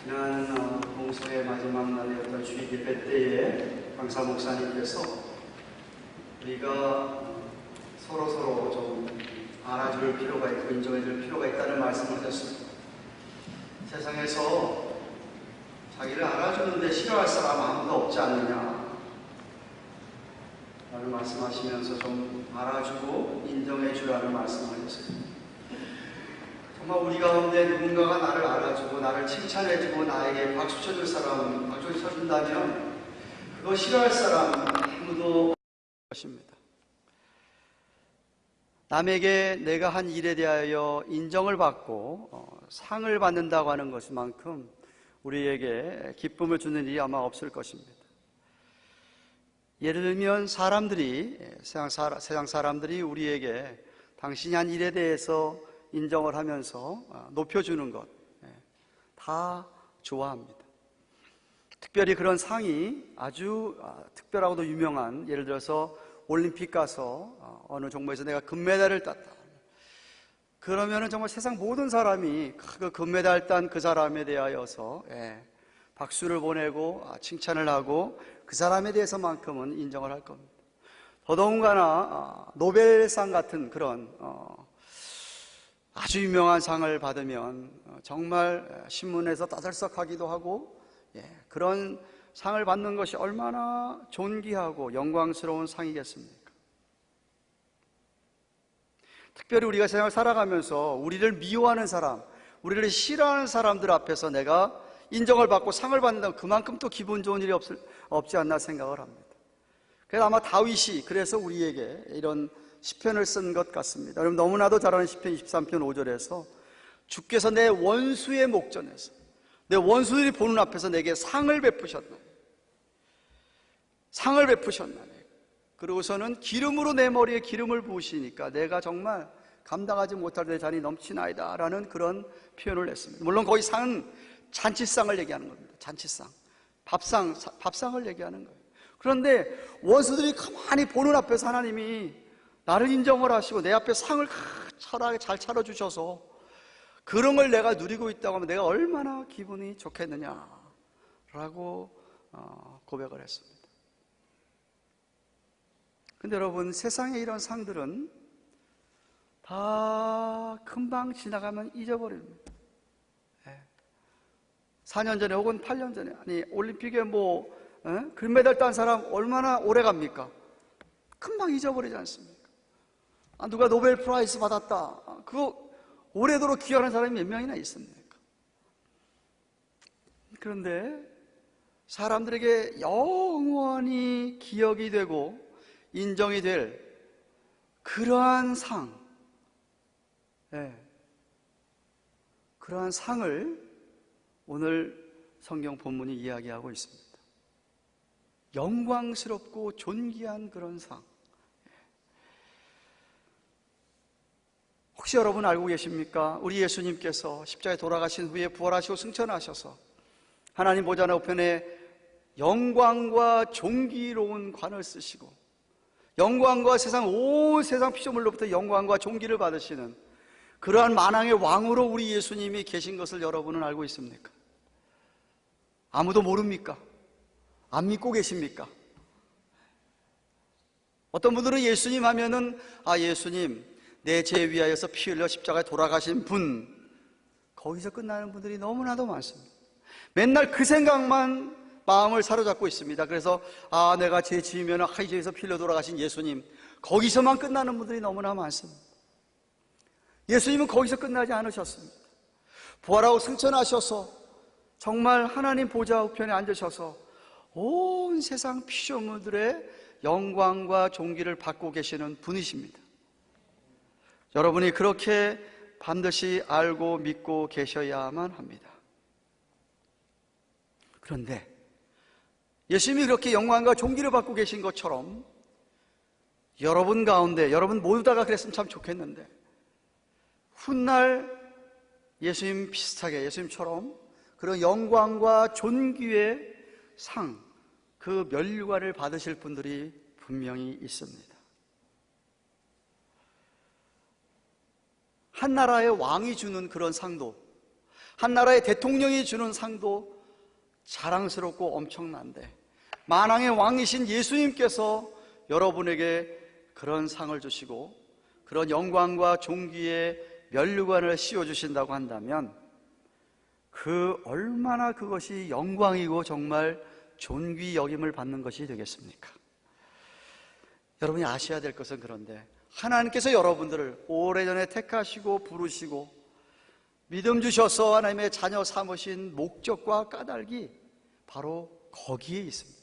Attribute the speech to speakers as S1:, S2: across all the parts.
S1: 지난 봉소의 마지막 날이었던 주일 예배 때에 강사 목사님께서 우리가 서로 좀 알아줄 필요가 있고 인정해줄 필요가 있다는 말씀을 하셨습니다. 세상에서 자기를 알아주는데 싫어할 사람 아무도 없지 않느냐 라는 말씀하시면서 좀 알아주고 인정해주라는 말씀을 하셨습니다. 정말 우리 가운데 누군가가 나를 알아주고 나를 칭찬해주고 나에게 박수 쳐줄 사람, 박수 쳐준다면 그거 싫어할 사람 아무도 없을 것입니다. 남에게 내가 한 일에 대하여 인정을 받고 상을 받는다고 하는 것만큼 우리에게 기쁨을 주는 일이 아마 없을 것입니다. 예를 들면 세상 사람들이 우리에게 당신이 한 일에 대해서 인정을 하면서 높여주는 것 다 좋아합니다. 특별히 그런 상이 아주 특별하고도 유명한, 예를 들어서 올림픽 가서 어느 종목에서 내가 금메달을 땄다. 그러면은 정말 세상 모든 사람이 그 금메달 딴 그 사람에 대하여서 박수를 보내고 칭찬을 하고 그 사람에 대해서만큼은 인정을 할 겁니다. 더더군다나 노벨상 같은 그런 아주 유명한 상을 받으면 정말 신문에서 떠들썩하기도 하고 그런 상을 받는 것이 얼마나 존귀하고 영광스러운 상이겠습니까? 특별히 우리가 세상을 살아가면서 우리를 미워하는 사람, 우리를 싫어하는 사람들 앞에서 내가 인정을 받고 상을 받는다면 그만큼 또 기분 좋은 일이 없지 않나 생각을 합니다. 그래서 아마 다윗이 그래서 우리에게 이런 시편을 쓴 것 같습니다. 여러분 너무나도 잘 아는 시편 23편 5절에서 주께서 내 원수의 목전에서 내 원수들이 보는 앞에서 내게 상을 베푸셨나니 그러고서는 기름으로 내 머리에 기름을 부으시니까 내가 정말 감당하지 못할 내 잔이 넘치나이다 라는 그런 표현을 했습니다. 물론 거기 상은 잔치상을 얘기하는 겁니다. 잔치상, 밥상을 얘기하는 거예요. 그런데 원수들이 가만히 보는 앞에서 하나님이 나를 인정을 하시고 내 앞에 상을 잘 차려주셔서 그런 걸 내가 누리고 있다고 하면 내가 얼마나 기분이 좋겠느냐라고 고백을 했습니다. 근데 여러분, 세상에 이런 상들은 다 금방 지나가면 잊어버립니다. 4년 전에 혹은 8년 전에 올림픽에 금메달 딴 사람 얼마나 오래 갑니까? 금방 잊어버리지 않습니까? 누가 노벨 프라이즈 받았다. 그거 오래도록 기억하는 사람이 몇 명이나 있습니까? 그런데 사람들에게 영원히 기억이 되고 인정이 될 그러한 상, 그러한 상을 오늘 성경 본문이 이야기하고 있습니다. 영광스럽고 존귀한 그런 상. 혹시 여러분 알고 계십니까? 우리 예수님께서 십자가에 돌아가신 후에 부활하시고 승천하셔서 하나님 보좌 우편에 영광과 존귀로운 관을 쓰시고 영광과 온 세상 피조물로부터 영광과 존귀를 받으시는 그러한 만왕의 왕으로 우리 예수님이 계신 것을 여러분은 알고 있습니까? 아무도 모릅니까? 안 믿고 계십니까? 어떤 분들은 예수님 하면은 예수님 내 죄 위하여서 피 흘려 십자가에 돌아가신 분, 거기서 끝나는 분들이 너무나도 많습니다. 맨날 그 생각만 마음을 사로잡고 있습니다. 그래서 내가 죄 지으면 하이제에서 피 흘려 돌아가신 예수님, 거기서만 끝나는 분들이 너무나 많습니다. 예수님은 거기서 끝나지 않으셨습니다. 부활하고 승천하셔서 정말 하나님 보좌 우편에 앉으셔서 온 세상 피조물들의 영광과 존귀를 받고 계시는 분이십니다. 여러분이 그렇게 반드시 알고 믿고 계셔야만 합니다. 그런데 예수님이 그렇게 영광과 존귀를 받고 계신 것처럼 여러분 가운데, 여러분 모두 다가 그랬으면 참 좋겠는데 훗날 예수님 비슷하게, 예수님처럼 그런 영광과 존귀의 상, 그 면류관을 받으실 분들이 분명히 있습니다. 한 나라의 왕이 주는 그런 상도, 한 나라의 대통령이 주는 상도 자랑스럽고 엄청난데, 만왕의 왕이신 예수님께서 여러분에게 그런 상을 주시고 그런 영광과 존귀의 면류관을 씌워주신다고 한다면 그 얼마나 그것이 영광이고 정말 존귀 여김을 받는 것이 되겠습니까? 여러분이 아셔야 될 것은, 그런데 하나님께서 여러분들을 오래전에 택하시고 부르시고 믿음 주셔서 하나님의 자녀 삼으신 목적과 까닭이 바로 거기에 있습니다.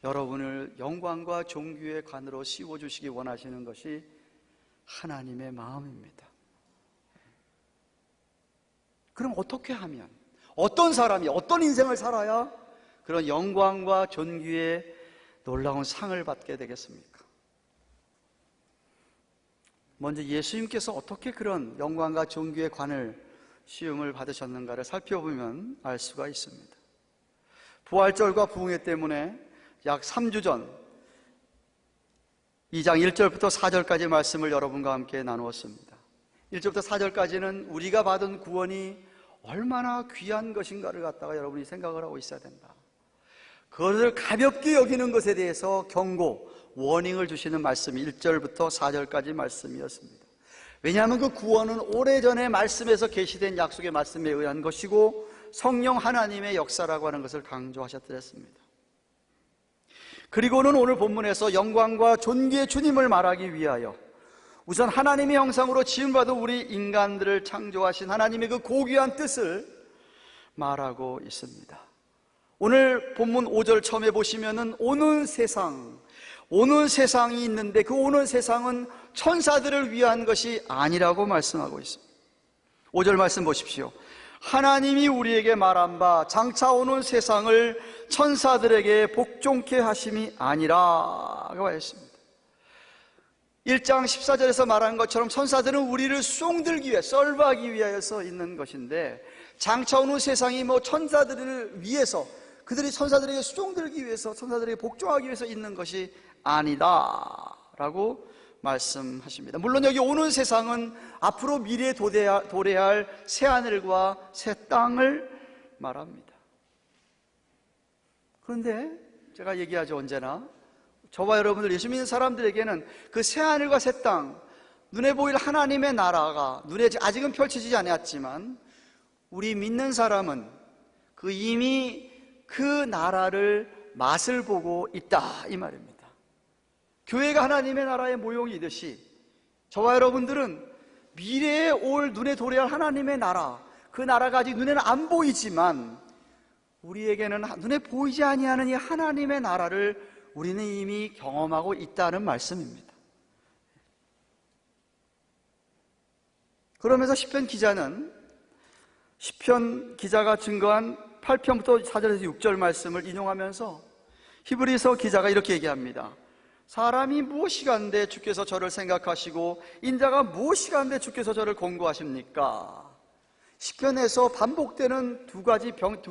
S1: 여러분을 영광과 존귀의 관으로 씌워주시기 원하시는 것이 하나님의 마음입니다. 그럼 어떻게 하면, 어떤 사람이, 어떤 인생을 살아야 그런 영광과 존귀의 놀라운 상을 받게 되겠습니까? 먼저 예수님께서 어떻게 그런 영광과 존귀의 관을 시음을 받으셨는가를 살펴보면 알 수가 있습니다. 부활절과 부흥회 때문에 약 3주 전 2장 1절부터 4절까지 말씀을 여러분과 함께 나누었습니다. 1절부터 4절까지는 우리가 받은 구원이 얼마나 귀한 것인가를 갖다가 여러분이 생각을 하고 있어야 된다, 그것을 가볍게 여기는 것에 대해서 경고, 워닝을 주시는 말씀이 1절부터 4절까지 말씀이었습니다. 왜냐하면 그 구원은 오래전에 말씀에서 계시된 약속의 말씀에 의한 것이고 성령 하나님의 역사라고 하는 것을 강조하셨습니다. 그리고는 오늘 본문에서 영광과 존귀의 주님을 말하기 위하여 우선 하나님의 형상으로 지음받은 우리 인간들을 창조하신 하나님의 그 고귀한 뜻을 말하고 있습니다. 오늘 본문 5절 처음에 보시면은 오는 세상이 있는데 그 오는 세상은 천사들을 위한 것이 아니라고 말씀하고 있습니다. 5절 말씀 보십시오. 하나님이 우리에게 말한 바 장차 오는 세상을 천사들에게 복종케 하심이 아니라고 했습니다. 1장 14절에서 말한 것처럼 천사들은 우리를 쏭들기 위해, 썰바하기 위하여서 있는 것인데, 장차 오는 세상이 천사들을 위해서, 그들이 천사들에게 수종들기 위해서, 천사들에게 복종하기 위해서 있는 것이 아니다 라고 말씀하십니다. 물론 여기 오는 세상은 앞으로 미래에 도래할 새하늘과 새 땅을 말합니다. 그런데 제가 얘기하죠, 언제나 저와 여러분들 예수 믿는 사람들에게는 그 새하늘과 새 땅, 눈에 보일 하나님의 나라가 눈에 아직은 펼쳐지지 않았지만 우리 믿는 사람은 이미 그 나라를 맛을 보고 있다, 이 말입니다. 교회가 하나님의 나라의 모형이듯이 저와 여러분들은 미래에 올 눈에 도래할 하나님의 나라, 그 나라가 아직 눈에는 안 보이지만 우리에게는 눈에 보이지 아니하는 이 하나님의 나라를 우리는 이미 경험하고 있다는 말씀입니다. 그러면서 시편 기자가 증거한 8편부터 4절에서 6절 말씀을 인용하면서 히브리서 기자가 이렇게 얘기합니다. 사람이 무엇이간데 주께서 저를 생각하시고 인자가 무엇이간데 주께서 저를 권고하십니까? 시편에서 반복되는 두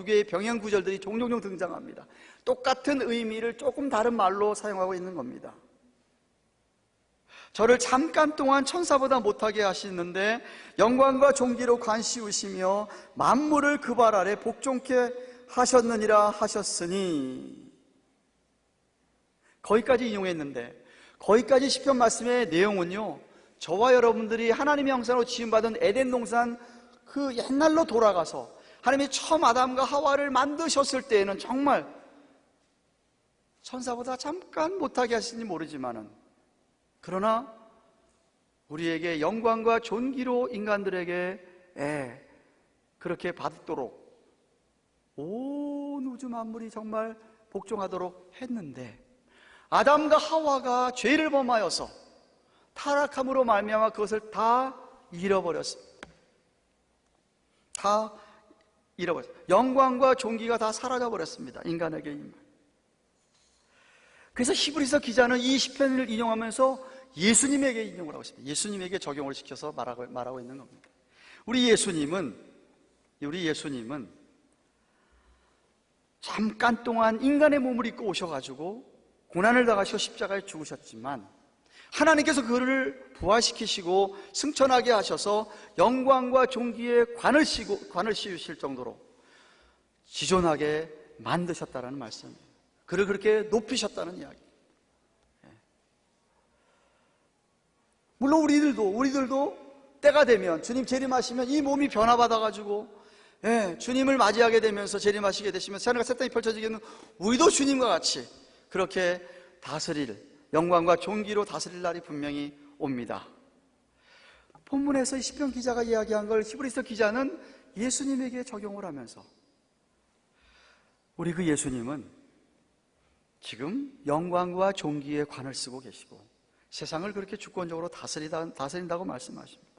S1: 개의 병행 구절들이 종종 등장합니다. 똑같은 의미를 조금 다른 말로 사용하고 있는 겁니다. 저를 잠깐 동안 천사보다 못하게 하시는데 영광과 존귀로 관씌우시며 만물을 그 발 아래 복종케 하셨느니라 하셨으니, 거기까지 인용했는데, 거기까지 시편 말씀의 내용은요, 저와 여러분들이 하나님의 형상으로 지음받은 에덴 동산 그 옛날로 돌아가서 하나님이 처음 아담과 하와를 만드셨을 때에는 정말 천사보다 잠깐 못하게 하시는지 모르지만은, 그러나 우리에게 영광과 존귀로 인간들에게 그렇게 받도록 온 우주 만물이 정말 복종하도록 했는데, 아담과 하와가 죄를 범하여서 타락함으로 말미암아 그것을 다 잃어버렸습니다. 다 잃어버렸습니다. 영광과 존귀가 다 사라져버렸습니다, 인간에게. 그래서 히브리서 기자는 이 시편을 인용하면서 예수님에게 인용을 하고 있습니다. 예수님에게 적용을 시켜서 말하고 있는 겁니다. 우리 예수님은 잠깐 동안 인간의 몸을 입고 오셔가지고 고난을 당하시고 십자가에 죽으셨지만 하나님께서 그를 부활시키시고 승천하게 하셔서 영광과 존귀에 관을 씌우실 정도로 지존하게 만드셨다는 말씀이에요. 그를 그렇게 높이셨다는 이야기. 물론 우리들도 때가 되면, 주님 재림하시면 이 몸이 변화받아가지고 주님을 맞이하게 되면서 재림하시게 되시면 새하늘과 새 땅이 펼쳐지게는 우리도 주님과 같이 그렇게 다스릴, 영광과 존귀로 다스릴 날이 분명히 옵니다. 본문에서 이 시편 기자가 이야기한 걸 히브리서 기자는 예수님에게 적용을 하면서, 우리 그 예수님은 지금 영광과 존귀의 관을 쓰고 계시고 세상을 그렇게 주권적으로 다스린다고 말씀하십니다.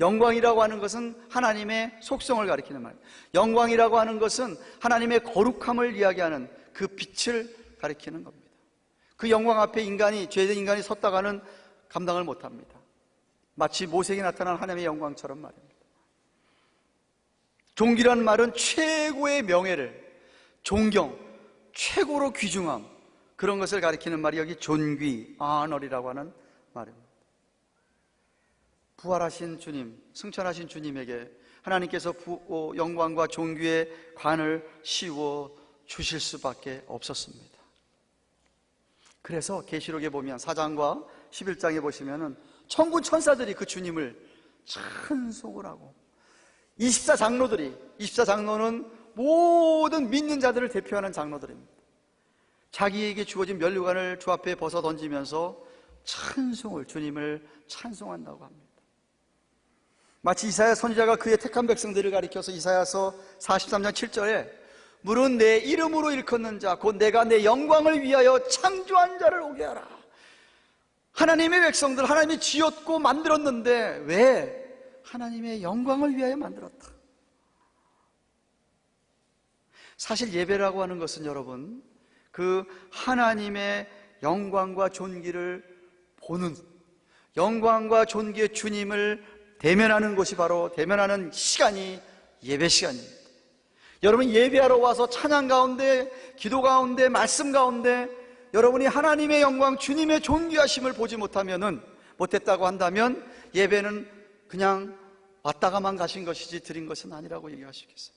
S1: 영광이라고 하는 것은 하나님의 속성을 가리키는 말입니다. 영광이라고 하는 것은 하나님의 거룩함을 이야기하는 그 빛을 가리키는 겁니다. 그 영광 앞에 죄된 인간이 섰다가는 감당을 못합니다. 마치 모세에게 나타난 하나님의 영광처럼 말입니다. 존귀라는 말은 최고의 명예를, 존경, 최고로 귀중함, 그런 것을 가리키는 말이 여기 존귀, 아너리라고 하는 말입니다. 부활하신 주님, 승천하신 주님에게 하나님께서 영광과 존귀의 관을 씌워 주실 수밖에 없었습니다. 그래서 계시록에 보면 4장과 11장에 보시면은 천군 천사들이 그 주님을 찬송을 하고 24장로는 모든 믿는 자들을 대표하는 장로들입니다. 자기에게 주어진 면류관을 주 앞에 벗어 던지면서 주님을 찬송한다고 합니다. 마치 이사야 선지자가 그의 택한 백성들을 가리켜서 이사야서 43장 7절에 물은 내 이름으로 일컫는 자 곧 내가 내 영광을 위하여 창조한 자를 오게 하라. 하나님의 백성들, 하나님이 지었고 만들었는데 왜 하나님의 영광을 위하여 만들었다. 사실 예배라고 하는 것은 여러분, 그 하나님의 영광과 존귀를 보는, 영광과 존귀의 주님을 대면하는 것이 바로 대면하는 시간이 예배 시간입니다. 여러분, 예배하러 와서 찬양 가운데, 기도 가운데, 말씀 가운데 여러분이 하나님의 영광, 주님의 존귀하심을 보지 못했다고 한다면 예배는 그냥 왔다가만 가신 것이지 드린 것은 아니라고 얘기하시겠어요.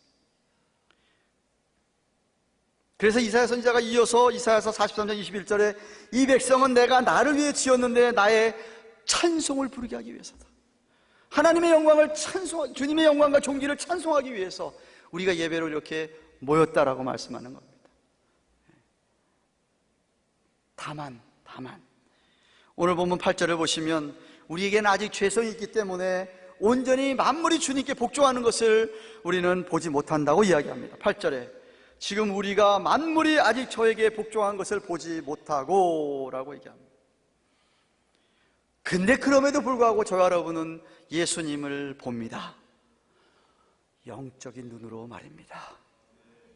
S1: 그래서 이사야 선지자가 이어서 이사야서 43장 21절에 이 백성은 내가 나를 위해 지었는데 나의 찬송을 부르게 하기 위해서다. 하나님의 영광을 주님의 영광과 존귀를 찬송하기 위해서 우리가 예배로 이렇게 모였다라고 말씀하는 겁니다. 다만 오늘 본문 8절을 보시면 우리에게는 아직 죄성이 있기 때문에 온전히 만물이 주님께 복종하는 것을 우리는 보지 못한다고 이야기합니다. 8절에 지금 우리가 만물이 아직 저에게 복종한 것을 보지 못하고 라고 얘기합니다. 근데 그럼에도 불구하고 저와 여러분은 예수님을 봅니다. 영적인 눈으로 말입니다.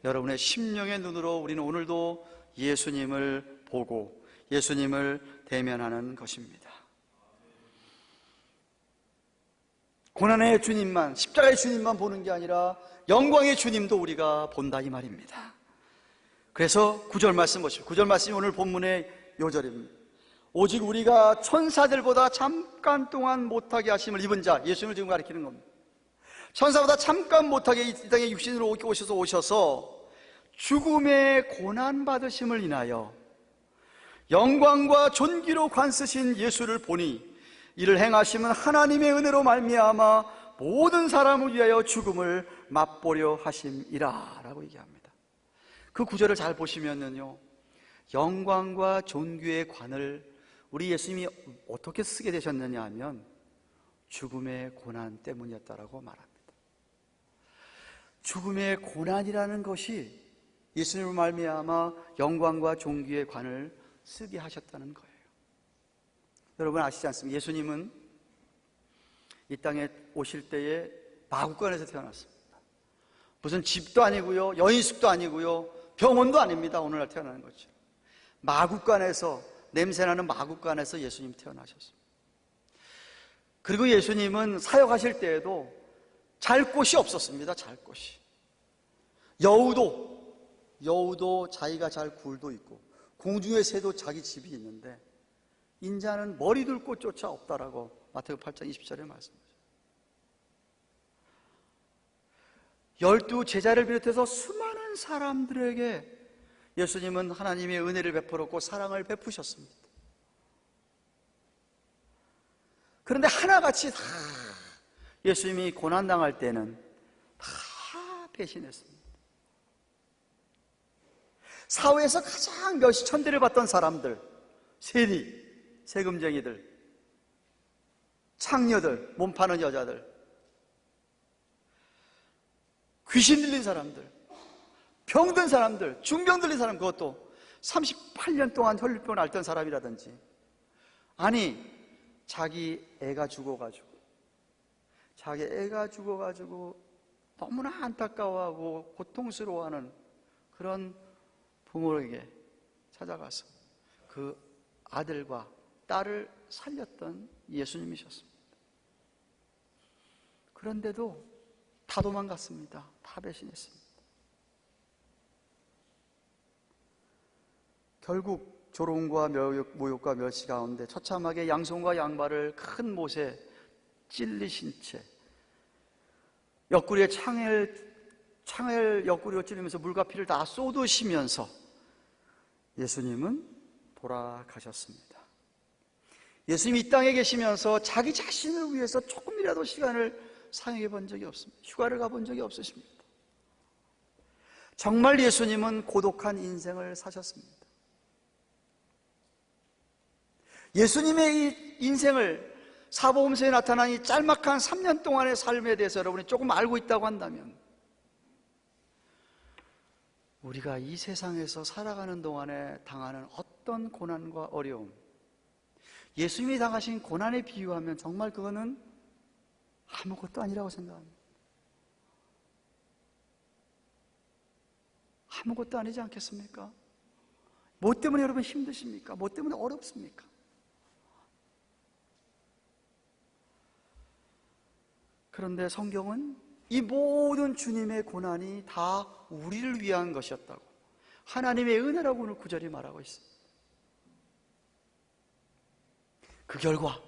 S1: 여러분의 심령의 눈으로 우리는 오늘도 예수님을 보고 예수님을 대면하는 것입니다. 고난의 주님만, 십자가의 주님만 보는 게 아니라 영광의 주님도 우리가 본다 이 말입니다. 그래서 9절 말씀 보시죠. 9절 말씀이 오늘 본문의 요절입니다. 오직 우리가 천사들보다 잠깐 동안 못하게 하심을 입은 자, 예수님을 지금 가리키는 겁니다. 천사보다 잠깐 못하게 이 땅에 육신으로 오셔서 죽음의 고난받으심을 인하여 영광과 존귀로 관쓰신 예수를 보니 이를 행하심은 하나님의 은혜로 말미암아 모든 사람을 위하여 죽음을 맛보려 하심이라 라고 얘기합니다. 그 구절을 잘 보시면요, 영광과 존귀의 관을 우리 예수님이 어떻게 쓰게 되셨느냐 하면 죽음의 고난 때문이었다라고 말합니다. 죽음의 고난이라는 것이 예수님을 말미암아 영광과 존귀의 관을 쓰게 하셨다는 거예요. 여러분 아시지 않습니까? 예수님은 이 땅에 오실 때에 마구간에서 태어났습니다. 무슨 집도 아니고요, 여인숙도 아니고요, 병원도 아닙니다. 오늘날 태어나는 거죠. 마구간에서, 냄새나는 마구간에서 예수님 태어나셨습니다. 그리고 예수님은 사역하실 때에도 잘 곳이 없었습니다. 잘 곳이. 여우도 자기가 잘 굴도 있고 공중의 새도 자기 집이 있는데 인자는 머리 둘 곳조차 없다라고 마태복음 8장 20절에 말씀하죠. 12 제자를 비롯해서 수많은 사람들에게 예수님은 하나님의 은혜를 베풀었고 사랑을 베푸셨습니다. 그런데 하나같이 다 예수님이 고난당할 때는 다 배신했습니다. 사회에서 가장 멸시천대를 받던 사람들, 세리, 세금쟁이들, 창녀들, 몸 파는 여자들, 귀신 들린 사람들, 병든 사람들, 중병 들린 사람, 그것도 38년 동안 혈류병을 앓던 사람이라든지, 아니 자기 애가 죽어가지고 너무나 안타까워하고 고통스러워하는 그런 부모에게 찾아가서 그 아들과 딸을 살렸던 예수님이셨습니다. 그런데도 다 도망갔습니다. 다 배신했습니다. 결국 조롱과 모욕과 멸시 가운데 처참하게 양손과 양발을 큰 못에 찔리신 채 옆구리에 창을 옆구리로 찌르면서 물과 피를 다 쏟으시면서 예수님은 돌아가셨습니다. 예수님이 이 땅에 계시면서 자기 자신을 위해서 조금이라도 시간을 사용해 본 적이 없습니다. 휴가를 가본 적이 없으십니다. 정말 예수님은 고독한 인생을 사셨습니다. 예수님의 이 인생을 사복음서에 나타난 이 짤막한 3년 동안의 삶에 대해서 여러분이 조금 알고 있다고 한다면 우리가 이 세상에서 살아가는 동안에 당하는 어떤 고난과 어려움, 예수님이 당하신 고난에 비유하면 정말 그거는 아무것도 아니라고 생각합니다. 아무것도 아니지 않겠습니까? 뭐 때문에 여러분 힘드십니까? 뭐 때문에 어렵습니까? 그런데 성경은 이 모든 주님의 고난이 다 우리를 위한 것이었다고, 하나님의 은혜라고 오늘 구절이 말하고 있습니다. 그 결과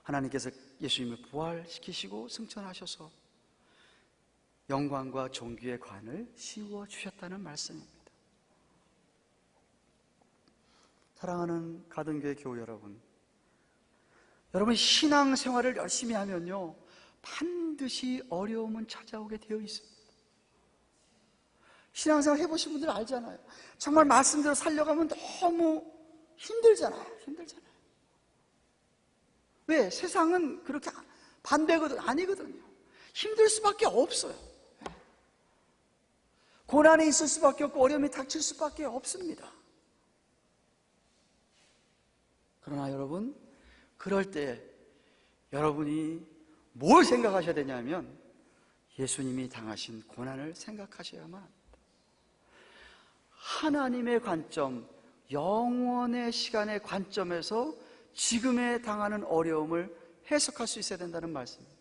S1: 하나님께서 예수님을 부활시키시고 승천하셔서 영광과 존귀의 관을 씌워 주셨다는 말씀입니다. 사랑하는 가든교회 교우 여러분, 여러분 신앙생활을 열심히 하면요 반드시 어려움은 찾아오게 되어 있습니다. 신앙생활 해보신 분들 알잖아요. 정말 말씀대로 살려가면 너무 힘들잖아요. 왜? 세상은 그렇게 반대거든, 아니거든요. 힘들 수밖에 없어요. 고난이 있을 수밖에 없고 어려움이 닥칠 수밖에 없습니다. 그러나 여러분, 그럴 때 여러분이 뭘 생각하셔야 되냐면 예수님이 당하신 고난을 생각하셔야만 합니다. 하나님의 관점, 영원의 시간의 관점에서 지금에 당하는 어려움을 해석할 수 있어야 된다는 말씀입니다.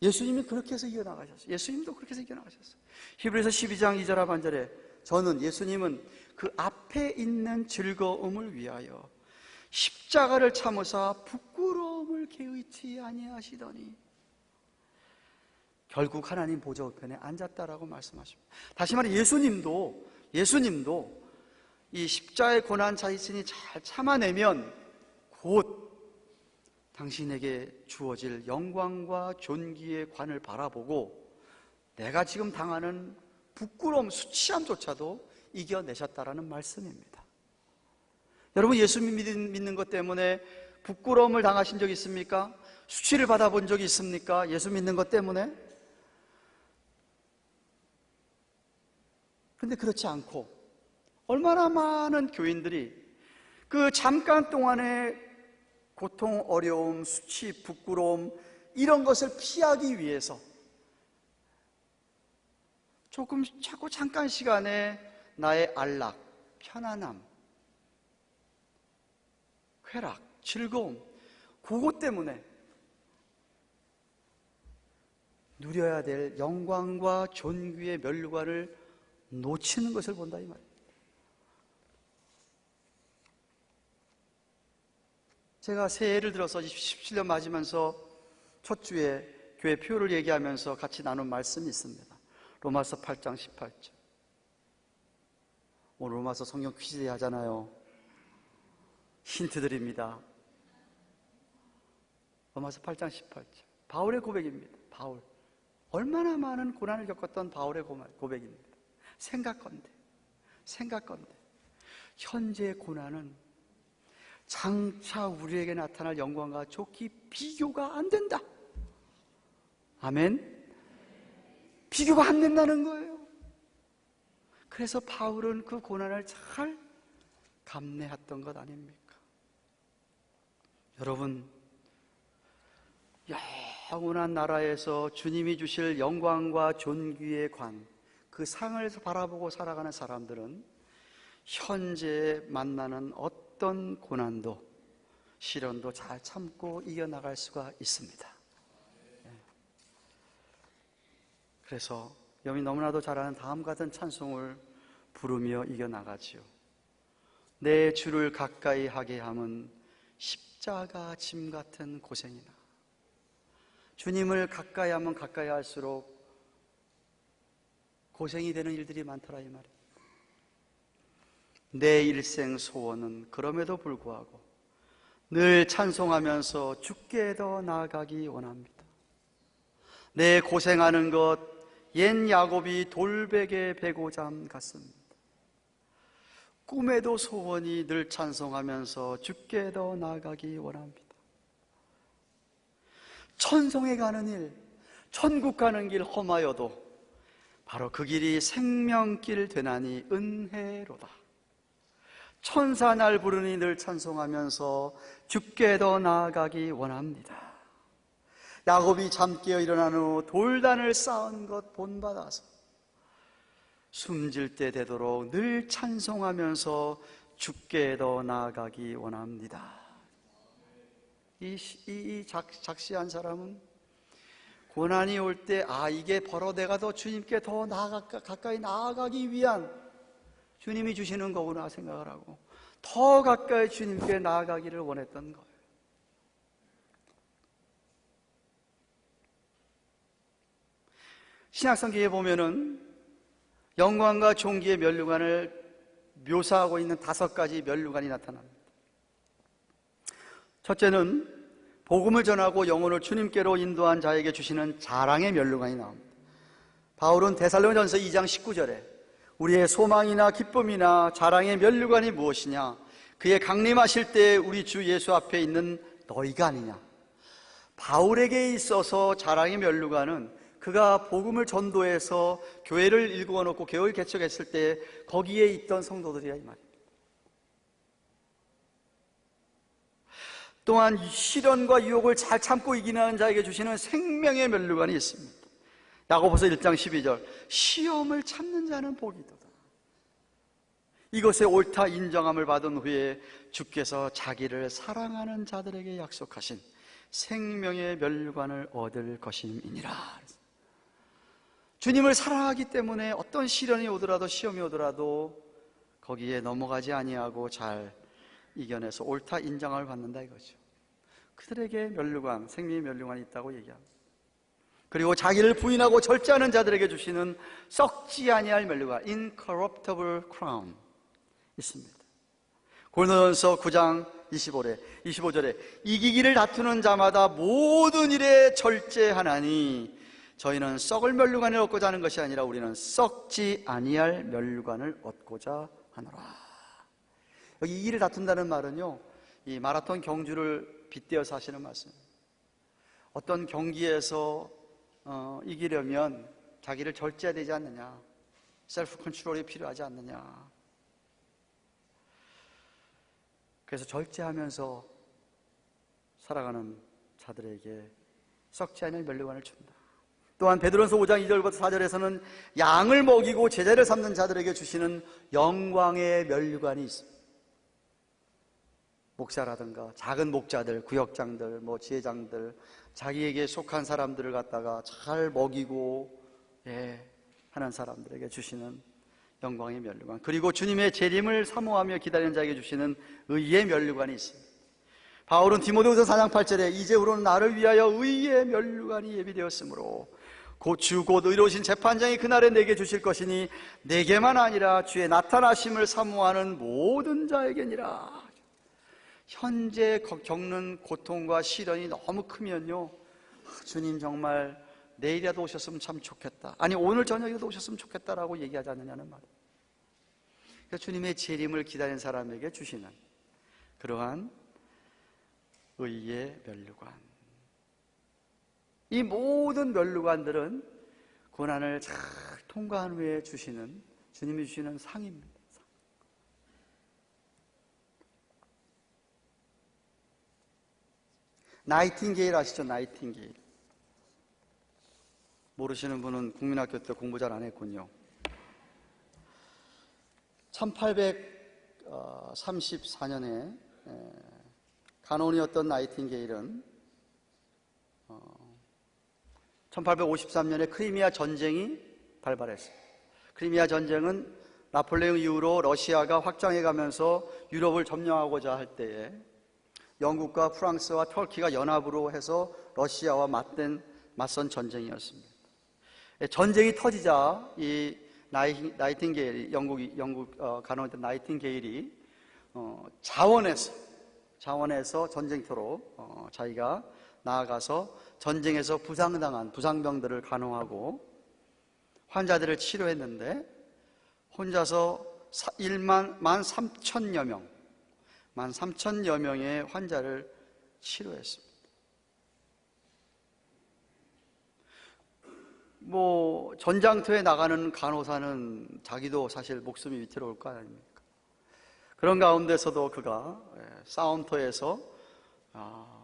S1: 예수님이 그렇게 해서 이겨나가셨어요. 예수님도 그렇게 해서 이겨나가셨어요. 히브리서 12장 2절 하반절에 예수님은 그 앞에 있는 즐거움을 위하여 십자가를 참으사 부끄러움을 개의치 아니하시더니 결국 하나님 보좌 우편에 앉았다라고 말씀하십니다. 다시 말해 예수님도 이 십자가의 고난 자신이 잘 참아내면 곧 당신에게 주어질 영광과 존귀의 관을 바라보고 내가 지금 당하는 부끄러움, 수치함조차도 이겨내셨다라는 말씀입니다. 여러분 예수님 믿는 것 때문에 부끄러움을 당하신 적 있습니까? 수치를 받아본 적이 있습니까? 예수 믿는 것 때문에? 그런데 그렇지 않고 얼마나 많은 교인들이 그 잠깐 동안의 고통, 어려움, 수치, 부끄러움 이런 것을 피하기 위해서 자꾸 잠깐 시간에 나의 안락, 편안함, 쾌락, 즐거움 그것 때문에 누려야 될 영광과 존귀의 면류관을 놓치는 것을 본다 이 말이에요. 제가 새해를 들어서 17년 맞으면서 첫 주에 교회 표를 얘기하면서 같이 나눈 말씀이 있습니다. 로마서 8장 18절. 오늘 로마서 성경 퀴즈 하잖아요. 힌트 드립니다. 로마서 8장 18절. 바울의 고백입니다. 바울. 얼마나 많은 고난을 겪었던 바울의 고백입니다. 생각건대 현재의 고난은 장차 우리에게 나타날 영광과 좋기 비교가 안 된다. 아멘. 비교가 안 된다는 거예요. 그래서 바울은 그 고난을 잘 감내했던 것 아닙니까? 여러분, 영원한 나라에서 주님이 주실 영광과 존귀의 관, 그 상을 바라보고 살아가는 사람들은 현재 만나는 어떤 고난도, 시련도 잘 참고 이겨나갈 수가 있습니다. 그래서 여러분이 너무나도 잘 아는 다음 같은 찬송을 부르며 이겨나가지요. 내 주를 가까이 하게 함은 십자가 짐 같은 고생이나. 주님을 가까이 하면 가까이 할수록 고생이 되는 일들이 많더라 이 말이에요. 내 일생 소원은 그럼에도 불구하고 늘 찬송하면서 주께 더 나아가기 원합니다. 내 고생하는 것 옛 야곱이 돌베개 베고잠 같습니다. 꿈에도 소원이 늘 찬송하면서 주께 더 나아가기 원합니다. 천성에 가는 일, 천국 가는 길 험하여도 바로 그 길이 생명길 되나니 은혜로다. 천사 날 부르니 늘 찬송하면서 주께 더 나아가기 원합니다. 야곱이 잠 깨어 일어난 후 돌단을 쌓은 것 본받아서 숨질 때 되도록 늘 찬송하면서 주께 더 나아가기 원합니다. 이 작시한 사람은 고난이 올 때 이게 바로 내가 더 주님께 더 가까이 나아가기 위한 주님이 주시는 거구나 생각을 하고 더 가까이 주님께 나아가기를 원했던 거예요. 신약성경에 보면은 영광과 존귀의 면류관을 묘사하고 있는 5가지 면류관이 나타납니다. 첫째는 복음을 전하고 영혼을 주님께로 인도한 자에게 주시는 자랑의 면류관이 나옵니다. 바울은 데살로니가전서 2장 19절에 우리의 소망이나 기쁨이나 자랑의 면류관이 무엇이냐? 그의 강림하실 때 우리 주 예수 앞에 있는 너희가 아니냐? 바울에게 있어서 자랑의 면류관은 그가 복음을 전도해서 교회를 일구어 놓고 교회를 개척했을 때 거기에 있던 성도들이야 이 말입니다. 또한 시련과 유혹을 잘 참고 이기는 자에게 주시는 생명의 면류관이 있습니다. 야고보서 1장 12절 시험을 참는 자는 복이도다. 이것에 옳다 인정함을 받은 후에 주께서 자기를 사랑하는 자들에게 약속하신 생명의 면류관을 얻을 것임이니라. 주님을 사랑하기 때문에 어떤 시련이 오더라도 시험이 오더라도 거기에 넘어가지 아니하고 잘 이겨내서 옳다 인정함을 받는다 이거죠. 그들에게 면류관, 생명의 면류관이 있다고 얘기합니다. 그리고 자기를 부인하고 절제하는 자들에게 주시는 썩지 아니할 면류관, incorruptible crown 있습니다. 고린도전서 9장 25절에 이기기를 다투는 자마다 모든 일에 절제하나니 저희는 썩을 면류관을 얻고자 하는 것이 아니라 우리는 썩지 아니할 면류관을 얻고자 하노라. 여기 이 일을 다툰다는 말은요, 이 마라톤 경주를 빗대어서 하시는 말씀입니다. 어떤 경기에서 이기려면 자기를 절제해야 되지 않느냐, 셀프 컨트롤이 필요하지 않느냐. 그래서 절제하면서 살아가는 자들에게 썩지 않을 면류관을 준다. 또한 베드로전서 5장 2절부터 4절에서는 양을 먹이고 제자를 삼는 자들에게 주시는 영광의 면류관이 있습니다. 목사라든가 작은 목자들, 구역장들, 지회장들, 자기에게 속한 사람들을 갖다가 잘 먹이고 하는 사람들에게 주시는 영광의 면류관, 그리고 주님의 재림을 사모하며 기다리는 자에게 주시는 의의 면류관이 있습니다. 바울은 디모데후서 4장 8절에 이제후로는 나를 위하여 의의 면류관이 예비되었으므로 곧 의로우신 재판장이 그날에 내게 주실 것이니 내게만 아니라 주의 나타나심을 사모하는 모든 자에게니라. 현재 겪는 고통과 시련이 너무 크면요, 주님 정말 내일이라도 오셨으면 참 좋겠다, 아니 오늘 저녁이라도 오셨으면 좋겠다라고 얘기하지 않느냐는 말이에요. 그러니까 주님의 재림을 기다리는 사람에게 주시는 그러한 의의 면류관, 이 모든 면류관들은 고난을 잘 통과한 후에 주시는, 주님이 주시는 상입니다. 나이팅게일 아시죠? 나이팅게일. 모르시는 분은 국민학교 때 공부 잘 안 했군요. 1834년에 간호원이었던 나이팅게일은 1853년에 크리미아 전쟁이 발발했어요. 크리미아 전쟁은 나폴레옹 이후로 러시아가 확장해 가면서 유럽을 점령하고자 할 때에 영국과 프랑스와 터키가 연합으로 해서 러시아와 맞선 전쟁이었습니다. 전쟁이 터지자 이 나이팅게일, 영국 간호원이었던 나이팅게일이 자원해서 전쟁터로 자기가 나아가서 전쟁에서 부상당한 부상병들을 간호하고 환자들을 치료했는데 혼자서 13,000여 명의 환자를 치료했습니다. 전장터에 나가는 간호사는 자기도 사실 목숨이 위태로울 거 아닙니까? 그런 가운데서도 그가 싸움터에서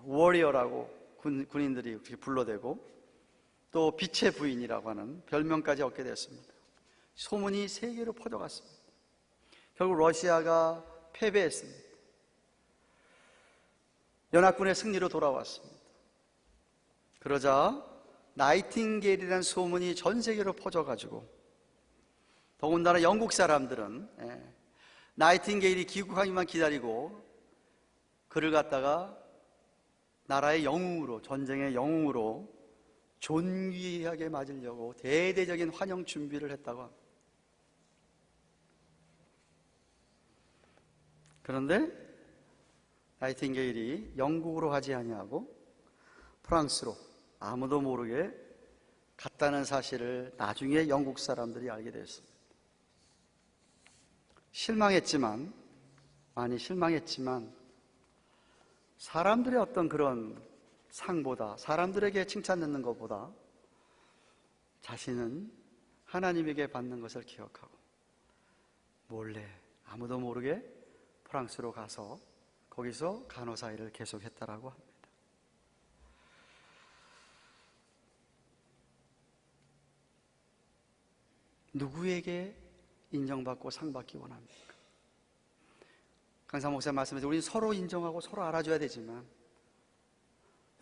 S1: 워리어라고 군인들이 그렇게 불러대고 또 빛의 부인이라고 하는 별명까지 얻게 됐습니다. 소문이 세계로 퍼져갔습니다. 결국 러시아가 패배했습니다. 연합군의 승리로 돌아왔습니다. 그러자 나이팅게일이라는 소문이 전 세계로 퍼져가지고 더군다나 영국 사람들은 나이팅게일이 귀국하기만 기다리고 그를 갖다가 나라의 영웅으로, 전쟁의 영웅으로 존귀하게 맞으려고 대대적인 환영 준비를 했다고 합니다. 그런데 나이팅게일이 영국으로 가지 아니하고 프랑스로 아무도 모르게 갔다는 사실을 나중에 영국 사람들이 알게 됐습니다. 많이 실망했지만 사람들의 어떤 그런 상보다, 사람들에게 칭찬 듣는 것보다 자신은 하나님에게 받는 것을 기억하고 몰래 아무도 모르게 프랑스로 가서 거기서 간호사 일을 계속했다라고 합니다. 누구에게 인정받고 상받기 원합니까? 강사 목사님 말씀에서 우리는 서로 인정하고 서로 알아줘야 되지만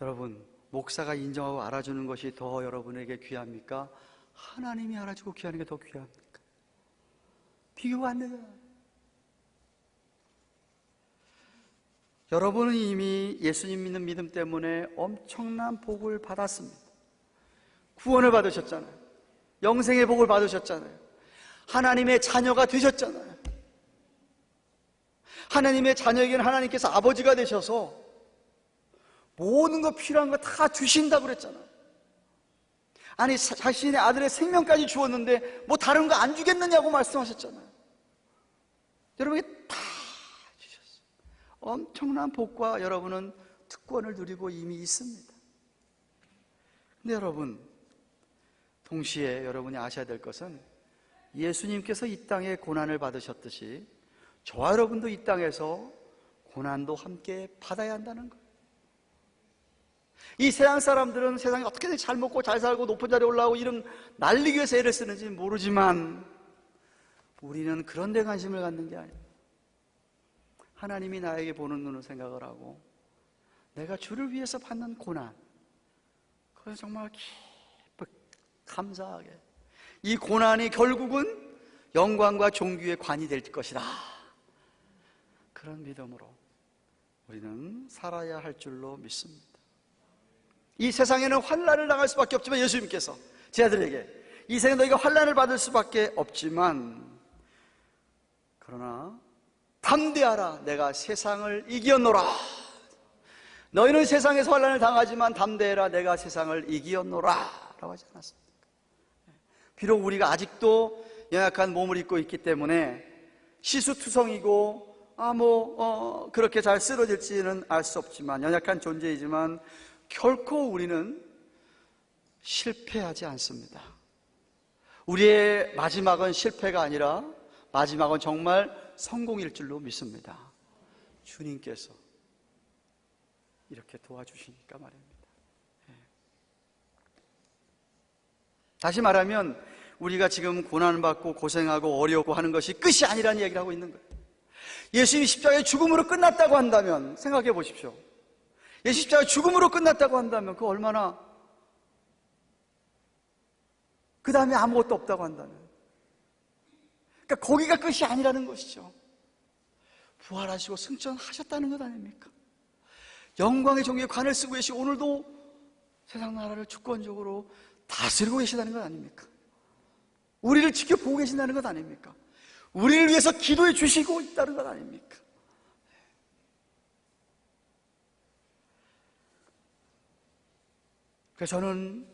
S1: 여러분, 목사가 인정하고 알아주는 것이 더 여러분에게 귀합니까? 하나님이 알아주고 귀하는 게 더 귀합니까? 비교가 안 되잖아요. 여러분은 이미 예수님 믿는 믿음 때문에 엄청난 복을 받았습니다. 구원을 받으셨잖아요. 영생의 복을 받으셨잖아요. 하나님의 자녀가 되셨잖아요. 하나님의 자녀에게는 하나님께서 아버지가 되셔서 모든 거 필요한 거 다 주신다고 그랬잖아요. 아니, 자신의 아들의 생명까지 주었는데 뭐 다른 거 안 주겠느냐고 말씀하셨잖아요. 여러분에게 다 주셨어요. 엄청난 복과 여러분은 특권을 누리고 이미 있습니다. 근데 여러분, 동시에 여러분이 아셔야 될 것은 예수님께서 이 땅에 고난을 받으셨듯이 저와 여러분도 이 땅에서 고난도 함께 받아야 한다는 거예요. 이 세상 사람들은 세상에 어떻게든 잘 먹고 잘 살고 높은 자리에 올라오고 이런 날리기 위해서 애를 쓰는지 모르지만 우리는 그런 데 관심을 갖는 게 아니에요. 하나님이 나에게 보는 눈을 생각을 하고 내가 주를 위해서 받는 고난, 그건 정말 기쁘게 감사하게 이 고난이 결국은 영광과 존귀의 관이 될 것이다. 그런 믿음으로 우리는 살아야 할 줄로 믿습니다. 이 세상에는 환난을 당할 수밖에 없지만, 예수님께서 제 아들에게 이 세상에 너희가 환난을 받을 수밖에 없지만, 그러나 담대하라, 내가 세상을 이기었노라. 너희는 세상에서 환난을 당하지만 담대해라, 내가 세상을 이기었노라 라고 하지 않았습니까? 비록 우리가 아직도 연약한 몸을 입고 있기 때문에 시수투성이고 그렇게 잘 쓰러질지는 알 수 없지만, 연약한 존재이지만 결코 우리는 실패하지 않습니다. 우리의 마지막은 실패가 아니라 마지막은 정말 성공일 줄로 믿습니다. 주님께서 이렇게 도와주시니까 말입니다. 다시 말하면 우리가 지금 고난받고 고생하고 어려워 하는 것이 끝이 아니라는 얘기를 하고 있는 거예요. 예수님이 십자가의 죽음으로 끝났다고 한다면, 생각해 보십시오. 예수 십자가의 죽음으로 끝났다고 한다면 그 얼마나, 그 다음에 아무것도 없다고 한다면, 그러니까 거기가 끝이 아니라는 것이죠. 부활하시고 승천하셨다는 것 아닙니까? 영광의 종교의 관을 쓰고 계시고 오늘도 세상 나라를 주권적으로 다스리고 계시다는 것 아닙니까? 우리를 지켜보고 계신다는 것 아닙니까? 우리를 위해서 기도해 주시고 있다는 것 아닙니까? 그래서 저는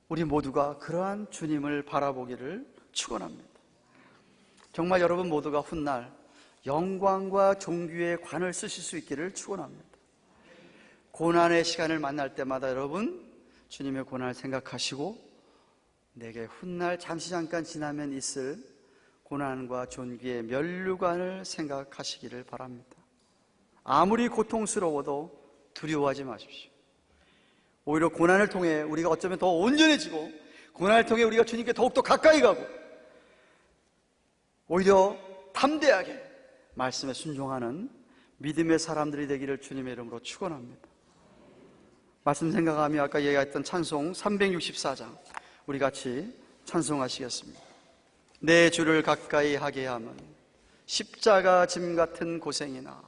S1: 우리 모두가 그러한 주님을 바라보기를 축원합니다. 정말 여러분 모두가 훗날 영광과 존귀의 관을 쓰실 수 있기를 축원합니다. 고난의 시간을 만날 때마다 여러분 주님의 고난을 생각하시고 내게 훗날 잠시 잠깐 지나면 있을 고난과 존귀의 면류관을 생각하시기를 바랍니다. 아무리 고통스러워도 두려워하지 마십시오. 오히려 고난을 통해 우리가 어쩌면 더 온전해지고, 고난을 통해 우리가 주님께 더욱더 가까이 가고, 오히려 담대하게 말씀에 순종하는 믿음의 사람들이 되기를 주님의 이름으로 축원합니다. 말씀 생각하며 아까 얘기했던 찬송 364장 우리 같이 찬송하시겠습니다. 내 주를 가까이 하게 함은 십자가 짐 같은 고생이나